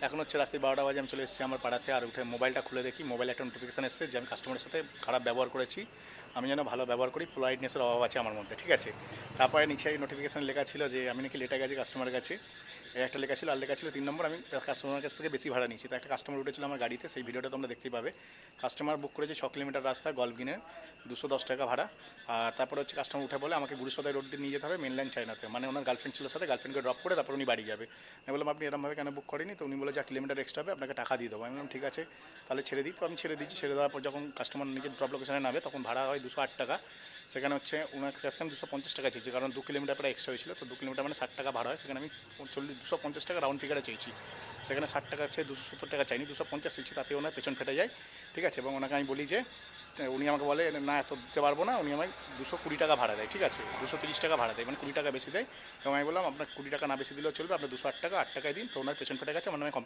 এখন হচ্ছে রাত্রি 12টা বাজে, আমি চলে এসেছি আমার পাড়াতে। আর উঠে মোবাইলটা খুলে দেখি, মোবাইলে একটা নোটিফিকেশান এসেছে যে আমি কাস্টমারের সাথে খারাপ ব্যবহার করেছি। আমি যেন ভালো ব্যবহার করি, পোলাইটনেসের অভাব আছে আমার মধ্যে, ঠিক আছে। তারপরে নিচে নোটিফিকেশান লেখা ছিল যে আমি নাকি লেটে গেছি কাস্টমারের কাছে, এই একটা লেখা ছিল। আর লেখা ছিল 3 নম্বর, আমি কাস্টমারের কাছ থেকে বেশি ভাড়া নিয়েছি। তো একটা কাস্টমার উঠেছিল আমার গাড়িতে, সেই ভিডিওটা তোমরা দেখতেই পাবে। কাস্টমার বুক করেছে 6 কিলোমিটার রাস্তা গল্ফগিনে, 210 টাকা ভাড়া। আর তারপরে হচ্ছে কাস্টমার উঠে বলে আমাকে গুরুসদাই রোড দিয়ে নিয়ে যেতে হবে মেন লাইন চায়নাতে, মানে ওনার গার্লফ্রেন্ড ছিল সাথে, গার্লফ্রেন্ডকে ড্রপ করে তারপর উনি বাড়ি যাবে। আমি বললাম আপনি এরমভাবে কেন বুক করেনি? তো উনি বলে যা কিলোমিটার এক্সট্রা হবে আপনাকে টাকা দিয়ে দেবো। আমি বললাম ঠিক আছে তাহলে ছেড়ে দিই। তো আমি ছেড়ে দিচ্ছি। ছেড়ে দেওয়ার পর যখন কাস্টমার নিজের ড্রপ লোকেশনে নামে তখন ভাড়া হয় 208 টাকা। সেখানে হচ্ছে ওনার কাছে আমি 250 টাকা চেয়েছি, কারণ 2 কিলোমিটার প্রায় এক্সট্রা হয়েছিল। তো 2 কিলোমিটার মানে 60 টাকা ভাড়া হয়, সেখানে আমি 250 টাকা রাউন্ড ফিগারে চেয়েছি। সেখানে 60 টাকা চেয়ে 270 টাকা চাইনি, 250 চেয়েছি। তাতে ওনার পেছন ফেটে যায়, ঠিক আছে। এবং ওনাকে আমি বলি যে উনি আমাকে বলে না এত দিতে পারবো না। উনি আমায় 220 টাকা ভাড়া দেয়, ঠিক আছে, 230 টাকা ভাড়া দেয়, মানে 20 টাকা বেশি দেয়। এবং আমি বললাম আপনার 20 টাকা না বেশি দিলেও চলবে, আপনার 208 টাকা 8 টাকায় দিন। তো ওনার পেছন ফেটে গেছে, আমার নামে কমপ্লেন